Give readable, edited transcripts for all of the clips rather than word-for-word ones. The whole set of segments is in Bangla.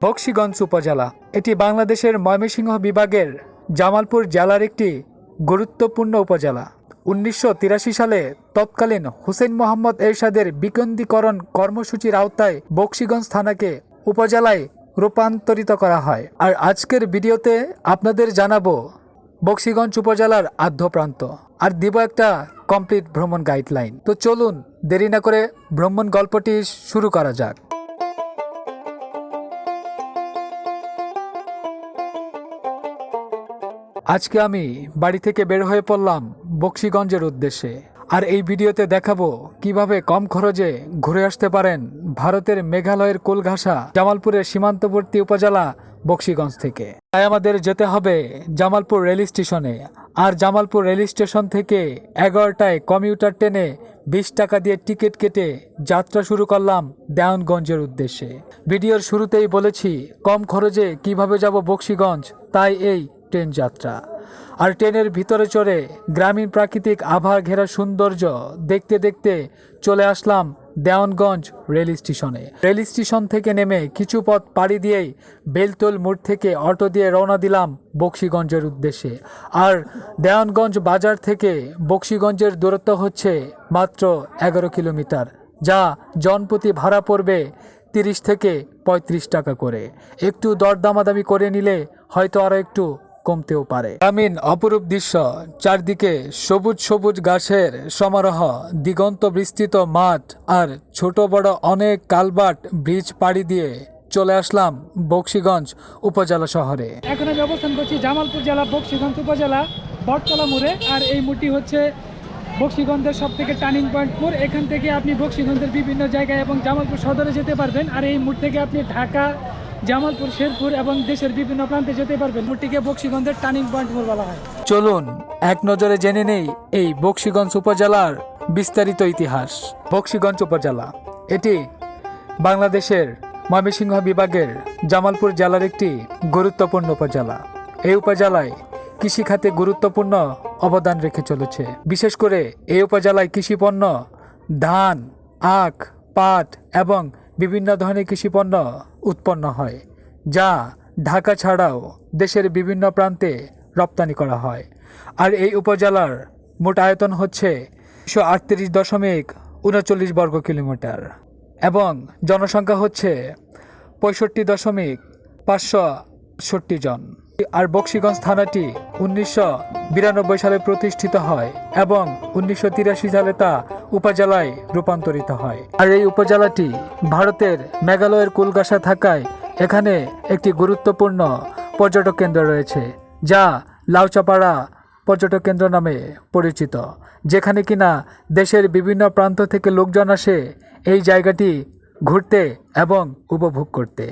বকশীগঞ্জ উপজেলা এটি বাংলাদেশের ময়মনসিংহ বিভাগের জামালপুর জেলার একটি গুরুত্বপূর্ণ উপজেলা। 1983 সালে তৎকালীন হুসেইন মোহাম্মদ এরশাদের বিকেন্দ্রীকরণ কর্মসূচির আওতায় বকশীগঞ্জ থানাকে উপজেলায় রূপান্তরিত করা হয়। আর আজকের ভিডিওতে আপনাদের জানাবো বকশীগঞ্জ উপজেলার আদ্যপ্রান্ত আর দিব একটা কমপ্লিট ভ্রমণ গাইডলাইন। তো চলুন দেরি না করে ভ্রমণ গল্পটি শুরু করা যাক। আজকে আমি বাড়ি থেকে বের হয়ে পড়লাম বকশীগঞ্জের উদ্দেশ্যে। আর এই ভিডিওতে দেখাবো কিভাবে কম খরচে ঘুরে আসতে পারেন ভারতের মেঘালয়ের কোলঘাসা জামালপুরের সীমান্তবর্তী উপজেলা বকশীগঞ্জ থেকে। তাই আমাদের যেতে হবে জামালপুর রেল স্টেশনে। আর জামালপুর রেল স্টেশন থেকে 11টায় কমিউটার ট্রেনে 20 টাকা দিয়ে টিকিট কেটে যাত্রা শুরু করলাম দেওয়ানগঞ্জের উদ্দেশ্যে। ভিডিওর শুরুতেই বলেছি কম খরচে কিভাবে যাব বকশীগঞ্জ, তাই এই ট্রেন যাত্রা। আর ট্রেনের ভিতরে চড়ে গ্রামীণ প্রাকৃতিক আভা ঘেরা সৌন্দর্য দেখতে দেখতে চলে আসলাম দেওয়ানগঞ্জ রেল স্টেশনে। রেল স্টেশন থেকে নেমে কিছু পথ পাড়ি দিয়েই বেলতল মোড় থেকে অটো দিয়ে রওনা দিলাম বকশীগঞ্জের উদ্দেশ্যে। আর দেওয়ানগঞ্জ বাজার থেকে বকশীগঞ্জের দূরত্ব হচ্ছে মাত্র 11 কিলোমিটার, যা জনপ্রতি ভাড়া পড়বে 30 থেকে 35 টাকা করে। একটু দরদামাদামি করে নিলে হয়তো আরও একটু কমতেও পারে। গ্রামীণ অপরূপ দৃশ্য, চারদিকে সবুজ সবুজ গাছের সমারোহ, দিগন্ত বিস্তৃত মাঠ আর ছোট বড় অনেক কালভার্ট ব্রিজ পাড়ি দিয়ে চলে আসলাম বকশীগঞ্জ উপজেলা শহরে। এখন আমি অবস্থান করছি জামালপুর জেলা বকশীগঞ্জ উপজেলা বটতলা মোড়ে। আর এই মোড়টি হচ্ছে বকশীগঞ্জের সব থেকে টার্নিং পয়েন্ট মোড়। এখান থেকে আপনি বকশীগঞ্জের বিভিন্ন জায়গায় এবং জামালপুর সদরে যেতে পারবেন। আর এই মোড় থেকে আপনি ঢাকা, জামালপুর, শেরপুর এবং দেশের বিভিন্ন প্রান্তে যেতে পারবেন। মোড়টিকে বকশীগঞ্জের টার্নিং পয়েন্ট মোড় বলা হয়। চলুন এক নজরে জেনে নেই এই বকশীগঞ্জ উপজেলার বিস্তারিত ইতিহাস। বকশীগঞ্জ উপজেলা এটি বাংলাদেশের ময়মনসিংহ বিভাগের জামালপুর জেলার একটি গুরুত্বপূর্ণ উপজেলা। এই উপজেলায় কৃষিখাতে গুরুত্বপূর্ণ অবদান রেখে চলেছে। বিশেষ করে এই উপজেলায় কৃষিপণ্য ধান, আখ, পাট এবং বিভিন্ন ধরনের কৃষিপণ্য উৎপন্ন হয়, যা ঢাকা ছাড়াও দেশের বিভিন্ন প্রান্তে রপ্তানি করা হয়। আর এই উপজেলার মোট আয়তন হচ্ছে 138.39 বর্গ কিলোমিটার এবং জনসংখ্যা হচ্ছে 65.568 জন। আর বকশীগঞ্জ থানাটি 1992 সালে প্রতিষ্ঠিত হয় এবং 1983 সালে তা উপজেলায় রূপান্তরিত হয়। আর এই উপজেলাটি ভারতের মেঘালয়ের কোলঘাসা থাকায় এখানে একটি গুরুত্বপূর্ণ পর্যটক কেন্দ্র রয়েছে, যা লাউচাপাড়া পর্যটক কেন্দ্র নামে পরিচিত, যেখানে কিনা দেশের বিভিন্ন প্রান্ত থেকে লোকজন আসে এই জায়গাটি ঘুরতে এবং উপভোগ করতে।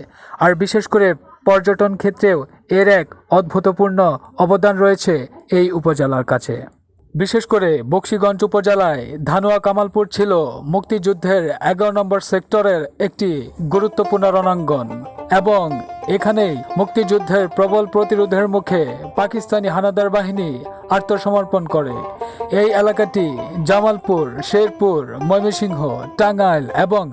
আর বিশেষ করে পর্যটন ক্ষেত্রেও এর এক অভূতপূর্ণ অবদান রয়েছে এই উপজেলার কাছে। বিশেষ করে বকশীগঞ্জ উপজেলায় ধানুয়া কামালপুর ছিল মুক্তিযুদ্ধের 11 নম্বর সেক্টরের একটি গুরুত্বপূর্ণ রণাঙ্গন এবং এখানেই মুক্তিযুদ্ধের প্রবল প্রতিরোধের মুখে পাকিস্তানি হানাদার বাহিনী আত্মসমর্পণ করে। এই এলাকাটি জামালপুর, শেরপুর, ময়মনসিংহ, টাঙ্গাইল এবং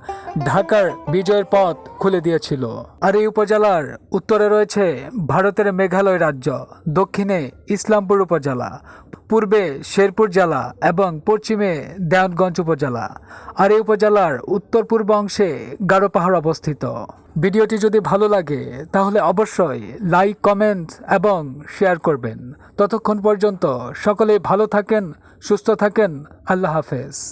ঢাকার বিজয়ের পথ খুলে দিয়েছিল। আর এই উপজেলার উত্তরে রয়েছে ভারতের মেঘালয় রাজ্য, দক্ষিণে ইসলামপুর উপজেলা, পূর্বে শেরপুর জেলা এবং পশ্চিমে দেওয়ানগঞ্জ উপজেলা। আর এই উপজেলার উত্তর পূর্ব অংশে গারো পাহাড় অবস্থিত। ভিডিওটি যদি ভালো লাগে তাহলে অবশ্যই লাইক, কমেন্ট এবং শেয়ার করবেন। ততক্ষণ পর্যন্ত সকলেই ভালো থাকেন, সুস্থ থাকেন। আল্লাহ হাফেজ।